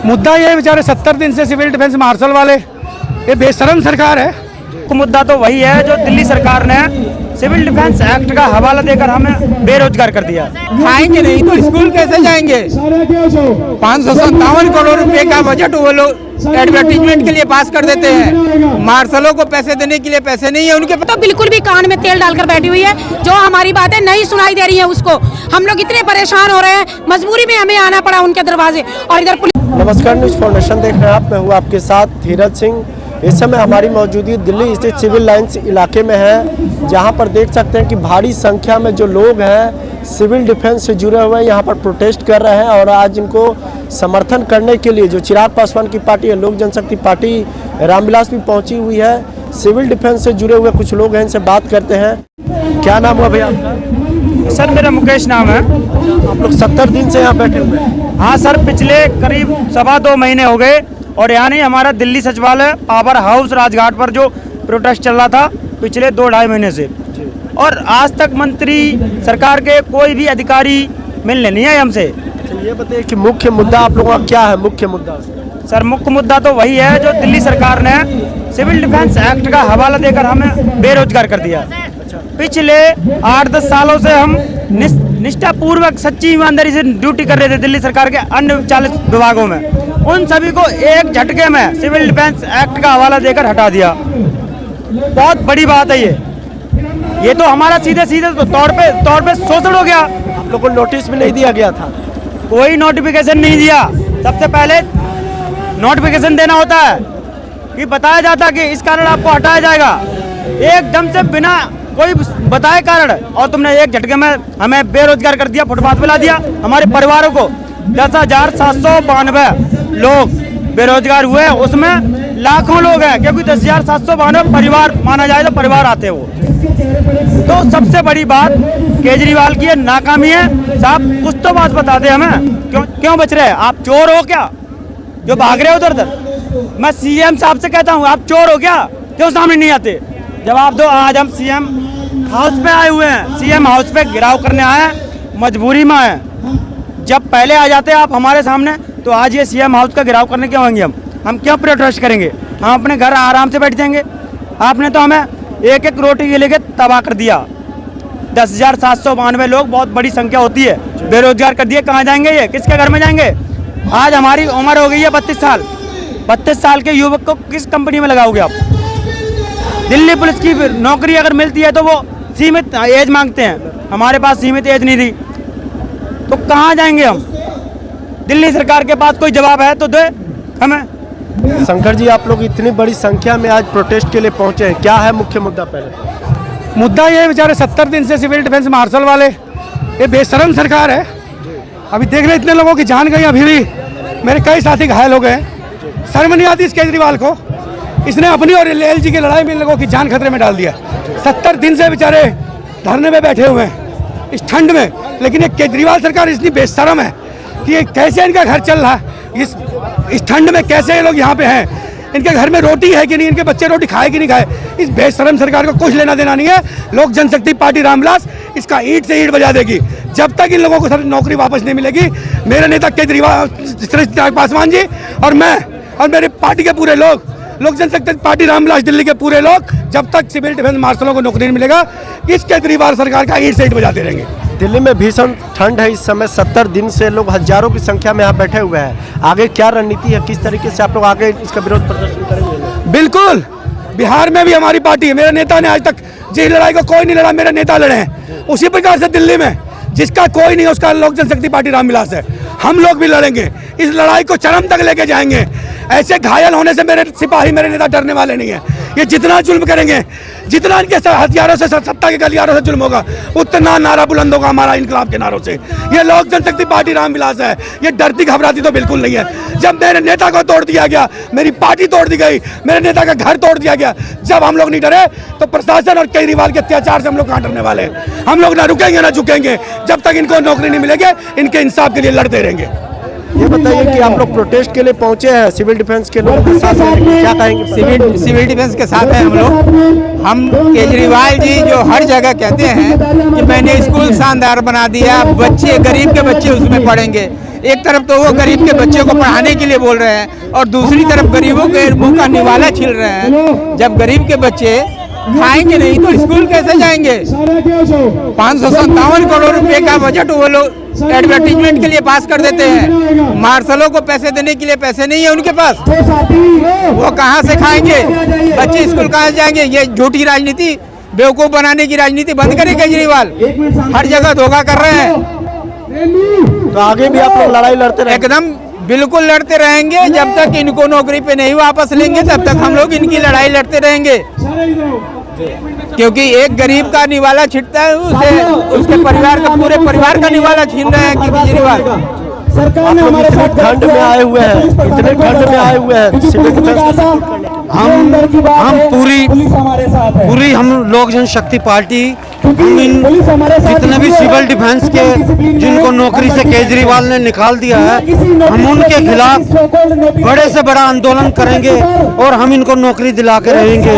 मुद्दा ये बेचारे 70 दिन से सिविल डिफेंस मार्शल वाले, ये बेशरम सरकार है। मुद्दा तो वही है जो दिल्ली सरकार ने सिविल डिफेंस एक्ट का हवाला देकर हमें बेरोजगार कर दिया। खाएंगे नहीं तो स्कूल कैसे जाएंगे? 557 करोड़ रुपए का बजट वो लोग एडवर्टीजमेंट के लिए पास कर देते हैं। मार्शलों को पैसे देने के लिए पैसे नहीं है उनके पास। तो बिल्कुल भी कान में तेल डालकर बैठी हुई है, जो हमारी बातें नहीं सुनाई दे रही है उसको। हम लोग इतने परेशान हो रहे हैं, मजबूरी में हमें आना पड़ा उनके दरवाजे। और इधर नमस्कार, न्यूज फाउंडेशन देख रहे हैं आप। मैं हूँ आपके साथ धीरज सिंह। इस समय हमारी मौजूदगी दिल्ली स्थित सिविल लाइंस इलाके में है, जहाँ पर देख सकते हैं कि भारी संख्या में जो लोग हैं सिविल डिफेंस से जुड़े हुए हैं, यहाँ पर प्रोटेस्ट कर रहे हैं। और आज इनको समर्थन करने के लिए जो चिराग पासवान की पार्टी है, लोक जनशक्ति पार्टी रामविलास भी पहुँची हुई है। सिविल डिफेंस से जुड़े हुए कुछ लोग हैं, इनसे बात करते हैं। क्या नाम हुआ भैया आपका? सर मेरा मुकेश नाम है। आप लोग 70 दिन से यहाँ बैठे हुए हैं? हाँ सर, पिछले करीब 2.25 महीने हो गए। और यहाँ नहीं, हमारा दिल्ली सचिवालय पावर हाउस राजघाट पर जो प्रोटेस्ट चल रहा था पिछले 2-2.5 महीने से, और आज तक मंत्री सरकार के कोई भी अधिकारी मिलने नहीं आए हमसे। ये बताइए कि मुख्य मुद्दा आप लोगों का क्या है? मुख्य मुद्दा सर मुख्य मुद्दा तो वही है जो दिल्ली सरकार ने सिविल डिफेंस एक्ट का हवाला देकर हमें बेरोजगार कर दिया। पिछले 8-10 सालों से हम निष्ठापूर्वक सच्ची ईमानदारी से ड्यूटी कर रहे थे दिल्ली सरकार के अन्य 40 विभागों में। उन सभी को एक झटके में सिविल डिफेंस एक्ट का हवाला देकर हटा दिया। बहुत बड़ी बात है ये तो हमारा सीधे तौर पे शोषण हो गया। आप लोगों को नोटिस भी नहीं दिया गया था? कोई नोटिफिकेशन नहीं दिया। सबसे पहले नोटिफिकेशन देना होता है कि बताया जाता कि इस कारण आपको हटाया जाएगा, एकदम से बिना कोई बताए कारण। और तुमने एक झटके में हमें बेरोजगार कर दिया, फुटपाथ पे ला दिया। हमारे परिवारों को 10,792 लोग बेरोजगार हुए, उसमें लाखों लोग हैं, क्योंकि 10,792 परिवार माना जाए तो परिवार आते हैं वो। तो सबसे बड़ी बात केजरीवाल की नाकामी है। साहब कुछ तो बात बता दे हमें, क्यों बच रहे हैं? आप चोर हो क्या जो भाग रहे हो उधर उधर? मैं सीएम साहब से कहता हूँ, आप चोर हो क्या, क्यों सामने नहीं आते? जवाब दो। आज हम सीएम हाउस पे आए हुए हैं, सीएम हाउस पे घेराव करने आए हैं, मजबूरी में आए। जब पहले आ जाते आप हमारे सामने, तो आज ये सीएम हाउस का घेराव करने क्यों आएंगे? हम क्यों प्रोटेस्ट करेंगे? हम अपने घर आराम से बैठ जाएंगे। आपने तो हमें एक रोटी के लेके तबाह कर दिया। 10,792 लोग बहुत बड़ी संख्या होती है, बेरोजगार कर दिए। कहाँ जाएंगे ये? किसके घर में जाएंगे? आज हमारी उम्र हो गई है 32 साल। 32 साल के युवक को किस कंपनी में लगाओगे आप? दिल्ली पुलिस की नौकरी अगर मिलती है तो वो सीमित एज मांगते हैं, हमारे पास सीमित एज नहीं थी, तो कहाँ जाएंगे हम? दिल्ली सरकार के पास कोई जवाब है तो दे हमें। शंकर जी, आप लोग इतनी बड़ी संख्या में आज प्रोटेस्ट के लिए पहुंचे हैं, क्या है मुख्य मुद्दा? पहले मुद्दा ये बेचारे 70 दिन से सिविल डिफेंस मार्शल वाले, ये बेशरम सरकार है। अभी देख रहे इतने लोगों की जान गई, अभी भी मेरे कई साथी घायल हो गए। शर्म नहीं आती इस केजरीवाल को? इसने अपनी और एलजी की लड़ाई में लोगों की जान खतरे में डाल दिया। 70 दिन से बेचारे धरने में बैठे हुए हैं इस ठंड में, लेकिन ये केजरीवाल सरकार इतनी बेशरम है कि ये कैसे इनका घर चल रहा है इस ठंड में? कैसे ये लोग यहाँ पे हैं? इनके घर में रोटी है कि नहीं? इनके बच्चे रोटी खाए कि नहीं खाए? इस बेशरम सरकार को कुछ लेना देना नहीं है। लोक जनशक्ति पार्टी रामविलास इसका ईंट से ईंट बजा देगी जब तक इन लोगों को सर नौकरी वापस नहीं मिलेगी। मेरे नेता केजरीवाल, चिराग पासवान जी और मैं और मेरी पार्टी के पूरे लोग, लोक जनशक्ति पार्टी रामविलास दिल्ली के पूरे लोग, जब तक सिविल डिफेंस मार्शलों को नौकरी नहीं मिलेगा, इस केजरीवाल सरकार का ईंट से ईंट बजाते रहेंगे। दिल्ली में भीषण ठंड है इस समय। 70 दिन से लोग हजारों की संख्या में यहाँ बैठे हुए हैं। आगे क्या रणनीति है? किस तरीके से आप लोग आगे इसका विरोध प्रदर्शन करेंगे? बिल्कुल, बिहार में भी हमारी पार्टी है। मेरे नेता ने आज तक जिस लड़ाई को कोई नहीं लड़ा, मेरे नेता लड़े हैं। उसी प्रकार से दिल्ली में जिसका कोई नहीं, उसका लोक जनशक्ति पार्टी रामविलास है। हम लोग भी लड़ेंगे, इस लड़ाई को चरम तक लेके जाएंगे। ऐसे घायल होने से मेरे सिपाही, मेरे नेता डरने वाले नहीं है। ये जितना जुल्म करेंगे, जितना इनके हथियारों से, सत्ता के गलियारों से जुल्म होगा, उतना नारा बुलंद होगा हमारा इनकलाब के नारों से। ये लोक जनशक्ति पार्टी रामविलास है, ये डरती घबराती तो बिल्कुल नहीं है। जब मेरे नेता को तोड़ दिया गया, मेरी पार्टी तोड़ दी गई, मेरे नेता का घर तोड़ दिया गया, जब हम लोग नहीं डरे, तो प्रशासन और केजरीवाल के अत्याचार से हम लोग कहाँ डरने वाले हैं? हम लोग ना रुकेंगे ना झुकेंगे जब तक इनको नौकरी नहीं मिलेगी। इनके इंसाफ के लिए लड़ते रहेंगे। ये बताइए कि आप लोग प्रोटेस्ट के लिए पहुंचे हैं, सिविल डिफेंस के लोगों के साथ क्या कहेंगे? सिविल डिफेंस के साथ हैं हम लोग। हम केजरीवाल जी जो हर जगह कहते हैं कि मैंने स्कूल शानदार बना दिया, बच्चे, गरीब के बच्चे उसमें पढ़ेंगे, एक तरफ तो वो गरीब के बच्चे को पढ़ाने के लिए बोल रहे हैं और दूसरी तरफ गरीबों के मुंह का निवाला छील रहे हैं। जब गरीब के बच्चे खाएंगे नहीं तो स्कूल कैसे जाएंगे? 557 करोड़ रुपए का बजट वो लोग एडवर्टीजमेंट के लिए पास कर देते हैं। मार्शलों को पैसे देने के लिए पैसे नहीं है उनके पास, वो कहाँ से खाएंगे? बच्चे स्कूल कहाँ जाएंगे? ये झूठी राजनीति, बेवकूफ बनाने की राजनीति बंद करे केजरीवाल। हर जगह धोखा कर रहे हैं। तो आगे भी आप लोग लड़ाई लड़ते रहेंगे? एकदम बिल्कुल लड़ते रहेंगे। जब तक इनको नौकरी पे नहीं वापस लेंगे तब तक हम लोग इनकी लड़ाई लड़ते रहेंगे, क्योंकि एक गरीब का निवाला छिटता है उसे उसके परिवार का, पूरे परिवार का निवाला छीन रहे हैं केजरीवाल। आप लोग इतने ठंड में आए हुए हैं, इतने ठंड में आए हुए हैं, सिविल डिफेंस हम पूरी हम लोक जनशक्ति पार्टी, हम इन जितने भी सिविल डिफेंस के जिनको नौकरी से केजरीवाल ने निकाल दिया है, हम उनके खिलाफ बड़े से बड़ा आंदोलन करेंगे और हम इनको नौकरी दिला के रहेंगे,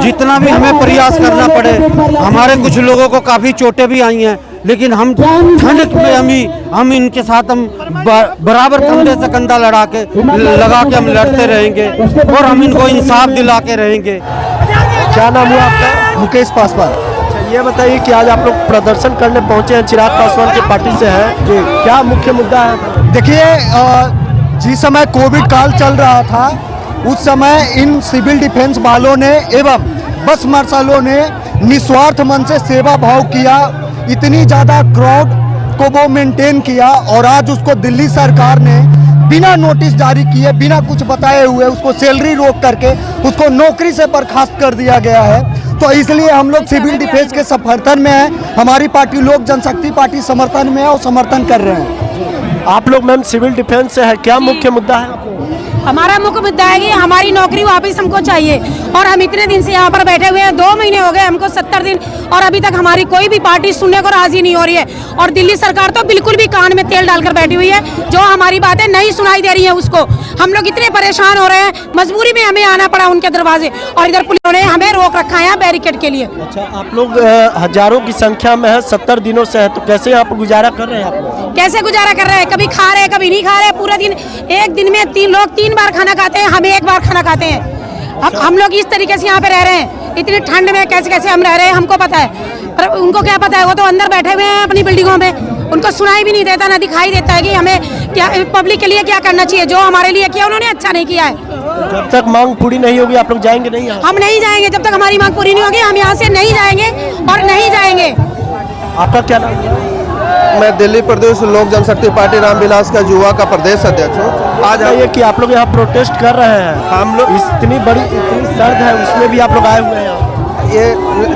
जितना भी हमें प्रयास करना पड़े। हमारे कुछ लोगों को काफ़ी चोटें भी आई हैं, लेकिन हम ठंड में हम इनके साथ हम बराबर कंधे से कंधा लगा के हम लड़ते रहेंगे और हम इनको इंसाफ दिला के रहेंगे। क्या नाम है आपका? मुकेश पासवान। ये बताइए कि आज आप लोग प्रदर्शन करने पहुंचे हैं, चिराग पासवान की पार्टी से हैं जी, क्या मुख्य मुद्दा है? देखिए, जिस समय कोविड काल चल रहा था उस समय इन सिविल डिफेंस वालों ने एवं बस मार्शलों ने निस्वार्थ मन से सेवा भाव किया, इतनी ज़्यादा क्राउड को वो मेंटेन किया और आज उसको दिल्ली सरकार ने बिना नोटिस जारी किए, बिना कुछ बताए हुए उसको सैलरी रोक करके उसको नौकरी से बर्खास्त कर दिया गया है। तो इसलिए हम लोग सिविल डिफेंस के समर्थन में हैं, हमारी पार्टी लोक जनशक्ति पार्टी समर्थन में है और समर्थन कर रहे हैं। आप लोग मैम सिविल डिफेंस से है, क्या मुख्य मुद्दा है? हमारा मुख्य मुद्दा है कि हमारी नौकरी वापस हमको चाहिए और हम इतने दिन से यहाँ पर बैठे हुए हैं, 2 महीने हो गए हमको, 70 दिन, और अभी तक हमारी कोई भी पार्टी सुनने को राजी नहीं हो रही है। और दिल्ली सरकार तो बिल्कुल भी कान में तेल डालकर बैठी हुई है, जो हमारी बातें नहीं सुनाई दे रही है उसको। हम लोग इतने परेशान हो रहे हैं, मजबूरी में हमें आना पड़ा उनके दरवाजे, और इधर पुलिस ने हमें रोक रखा है बैरिकेड के लिए। अच्छा, आप लोग हजारों की संख्या में है, 70 दिनों से है, तो कैसे आप गुजारा कर रहे हैं? आप लोग कैसे गुजारा कर रहे हैं? कभी खा रहे हैं, कभी नहीं खा रहे हैं। पूरा दिन, एक दिन में 3 लोग 3 बार खाना खाते हैं, हम 1 बार खाना खाते हैं। हम लोग इस तरीके से यहाँ पे रह रहे हैं, इतनी ठंड में कैसे कैसे हम रह रहे हैं हमको पता है, पर उनको क्या पता है? वो तो अंदर बैठे हुए हैं अपनी बिल्डिंगों में, उनको सुनाई भी नहीं देता, ना दिखाई देता है कि हमें क्या पब्लिक के लिए क्या करना चाहिए। जो हमारे लिए किया उन्होंने अच्छा नहीं किया है। जब तक मांग पूरी नहीं होगी आप लोग जाएंगे नहीं? हम नहीं जाएंगे जब तक हमारी मांग पूरी नहीं होगी, हम यहाँ से नहीं जाएंगे और नहीं जाएंगे। आपका क्या नाम है? मैं दिल्ली प्रदेश लोक जनशक्ति पार्टी रामविलास का युवा का प्रदेश अध्यक्ष हूँ। आज आइए कि आप लोग यहाँ प्रोटेस्ट कर रहे हैं, हम लोग इतनी सर्द है उसमें भी आप लोग आए हुए हैं। ये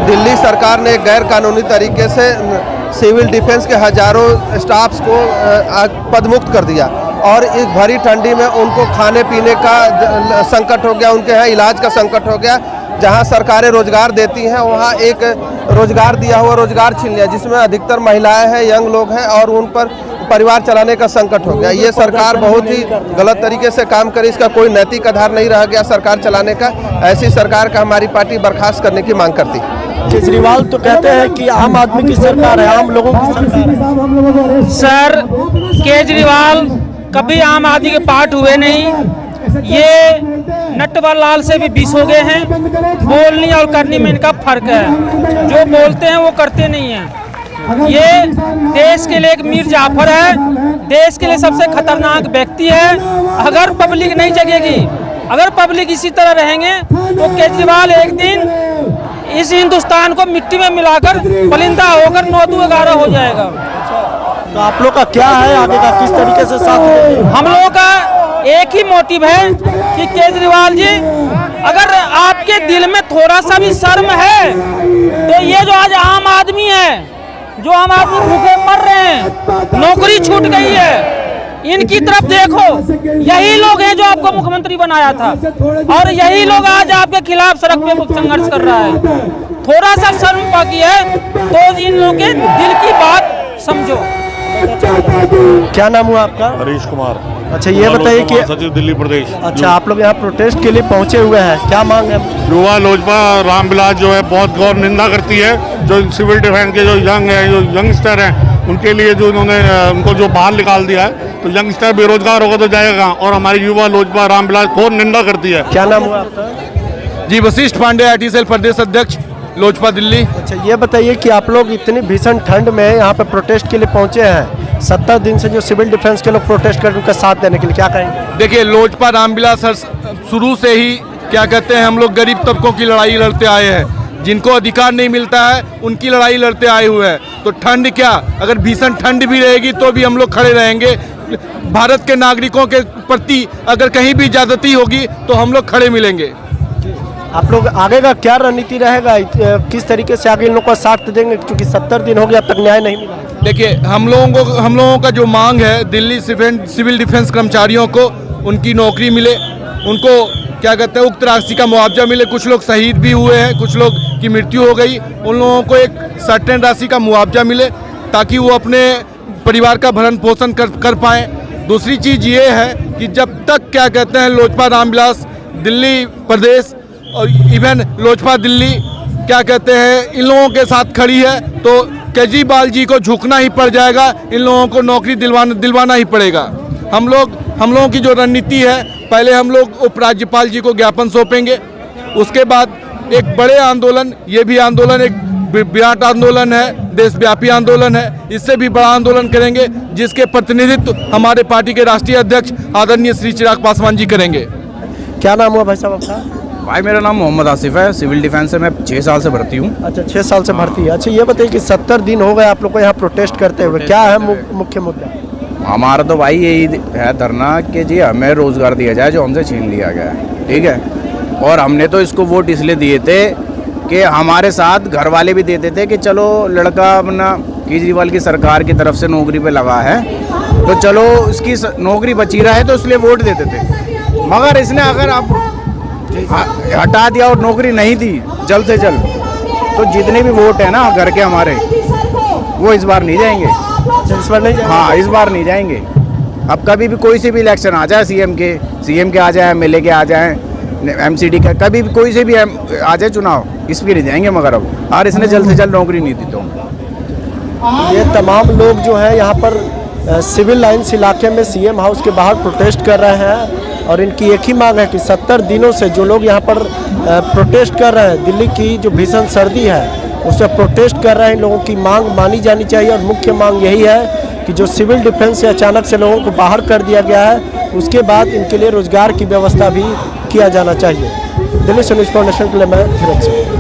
दिल्ली सरकार ने गैर कानूनी तरीके से सिविल डिफेंस के हजारों स्टाफ्स को पदमुक्त कर दिया और इस भरी ठंडी में उनको खाने पीने का संकट हो गया, उनके यहाँ इलाज का संकट हो गया। जहाँ सरकारें रोजगार देती हैं वहाँ एक रोजगार दिया हुआ रोजगार छीन लिया, जिसमें अधिकतर महिलाएं हैं, यंग लोग हैं और उन पर परिवार चलाने का संकट हो गया। ये सरकार बहुत ही गलत तरीके से काम करे, इसका कोई नैतिक आधार नहीं रह गया सरकार चलाने का। ऐसी सरकार का हमारी पार्टी बर्खास्त करने की मांग करती है। केजरीवाल तो कहते हैं कि आम आदमी की सरकार है, आम लोगों की सरकार है। सर, केजरीवाल कभी आम आदमी के पार्ट हुए नहीं, ये नटवर लाल से भी 20 हो गए हैं। बोलने और करने में इनका फर्क है, जो बोलते हैं वो करते नहीं हैं। ये देश के लिए एक मीर जाफर है, देश के लिए सबसे खतरनाक व्यक्ति है। अगर पब्लिक नहीं जगेगी, अगर पब्लिक इसी तरह रहेंगे तो केजरीवाल एक दिन इस हिंदुस्तान को मिट्टी में मिलाकर पलिंदा होकर 9-11 हो जाएगा। तो आप लोग का क्या है आगे का, किस तरीके से साथ देंगे? हम लोगों का एक ही मोटिव है कि केजरीवाल जी, अगर आपके दिल में थोड़ा सा भी शर्म है तो ये जो आज आम आदमी है, जो आम आदमी भूखे मर रहे हैं, नौकरी छूट गई है, इनकी तरफ देखो। यही लोग हैं जो आपको मुख्यमंत्री बनाया था और यही लोग आज आपके खिलाफ सड़क पे संघर्ष कर रहा है। थोड़ा सा शर्म बाकी है तो इन लोगों के दिल की बात समझो। क्या नाम हुआ आपका? हरीश कुमार। अच्छा, ये बताइए कि सचिव दिल्ली प्रदेश। अच्छा, आप लोग यहाँ प्रोटेस्ट के लिए पहुँचे हुए हैं, क्या मांग है? युवा लोजपा रामविलास जो है बहुत गौर निंदा करती है। जो सिविल डिफेंस के जो यंग है, जो यंगस्टर हैं, उनको जो बाहर निकाल दिया है तो यंगस्टर बेरोजगार होगा तो जाएगा कहाँ? और हमारी युवा लोजपा रामविलास घोर निंदा करती है। क्या नाम हुआ आपका? जी वशिष्ठ पांडे, आईटी सेल प्रदेश अध्यक्ष लोजपा दिल्ली। अच्छा, ये बताइए कि आप लोग इतनी भीषण ठंड में यहाँ पे प्रोटेस्ट के लिए पहुँचे हैं, 70 दिन से जो सिविल डिफेंस के लोग प्रोटेस्ट कर रहे हैं उनका साथ देने के लिए, क्या कहेंगे? देखिए लोजपा रामविलास शुरू से ही क्या कहते हैं, हम लोग गरीब तबकों की लड़ाई लड़ते आए हैं, जिनको अधिकार नहीं मिलता है उनकी लड़ाई लड़ते आए हुए हैं। तो ठंड क्या, अगर भीषण ठंड भी रहेगी तो भी हम लोग खड़े रहेंगे। भारत के नागरिकों के प्रति अगर कहीं भी ज्यादती होगी तो हम लोग खड़े मिलेंगे। आप लोग आगे का क्या रणनीति रहेगा, किस तरीके से आगे इन लोगों का साथ देंगे, क्योंकि 70 दिन हो गया अब तक न्याय नहीं मिला? देखिए हम लोगों का जो मांग है, दिल्ली सिविल डिफेंस कर्मचारियों को उनकी नौकरी मिले, उनको क्या कहते हैं उक्त राशि का मुआवजा मिले। कुछ लोग शहीद भी हुए हैं, कुछ लोग की मृत्यु हो गई, उन लोगों को एक सर्टेन राशि का मुआवजा मिले ताकि वो अपने परिवार का भरण पोषण कर पाएँ। दूसरी चीज़ ये है कि जब तक क्या कहते हैं लोजपा रामविलास दिल्ली प्रदेश और इवन लोजपा दिल्ली क्या कहते हैं इन लोगों के साथ खड़ी है तो केजरीवाल जी को झुकना ही पड़ जाएगा, इन लोगों को नौकरी दिलवाना ही पड़ेगा। हम लोगों की जो रणनीति है, पहले हम लोग उपराज्यपाल जी को ज्ञापन सौंपेंगे, उसके बाद एक बड़े आंदोलन, ये भी आंदोलन एक विराट आंदोलन है, देशव्यापी आंदोलन है, इससे भी बड़ा आंदोलन करेंगे जिसके प्रतिनिधित्व हमारे पार्टी के राष्ट्रीय अध्यक्ष आदरणीय श्री चिराग पासवान जी करेंगे। क्या नाम हुआ भाई साहब आपका? भाई मेरा नाम मोहम्मद आसिफ है, सिविल डिफेंस से मैं 6 साल से भर्ती हूँ। अच्छा, 6 साल से भर्ती है। अच्छा, ये बताइए कि 70 दिन हो गए आप लोग को यहाँ प्रोटेस्ट करते हुए, क्या है मुख्य मुद्दा? हमारा तो भाई यही है धरना कि जी हमें रोज़गार दिया जाए जो हमसे छीन लिया गया है, ठीक है। और हमने तो इसको वोट इसलिए दिए थे कि हमारे साथ घर वाले भी देते थे कि चलो लड़का अपना केजरीवाल की सरकार की तरफ से नौकरी पे लगा है तो चलो इसकी नौकरी बची रहा है, तो इसलिए वोट देते थे। मगर इसने अगर आप हटा दिया और नौकरी नहीं दी जल्द से जल्द, तो जितने भी वोट है ना घर के हमारे, वो इस बार नहीं जाएंगे। इस बार नहीं जाएंगे? हाँ, इस बार नहीं जाएंगे। अब कभी भी कोई से भी इलेक्शन आ जाए, सीएम के आ जाए, एमएलए के आ जाए, एमसीडी का, कभी भी कोई से भी आ जाए चुनाव, इस पर नहीं जाएंगे। मगर अब और इसने जल्द से जल्द नौकरी नहीं दी तो ये तमाम लोग जो है यहाँ पर सिविल लाइन्स इलाके में सीएम हाउस के बाहर प्रोटेस्ट कर रहे हैं और इनकी एक ही मांग है कि 70 दिनों से जो लोग यहाँ पर प्रोटेस्ट कर रहे हैं, दिल्ली की जो भीषण सर्दी है उससे प्रोटेस्ट कर रहे हैं, इन लोगों की मांग मानी जानी चाहिए। और मुख्य मांग यही है कि जो सिविल डिफेंस से अचानक से लोगों को बाहर कर दिया गया है, उसके बाद इनके लिए रोजगार की व्यवस्था भी किया जाना चाहिए। दिल्ली से न्यूज़ फॉर नेशन के लिए मैं धीरज सिंह।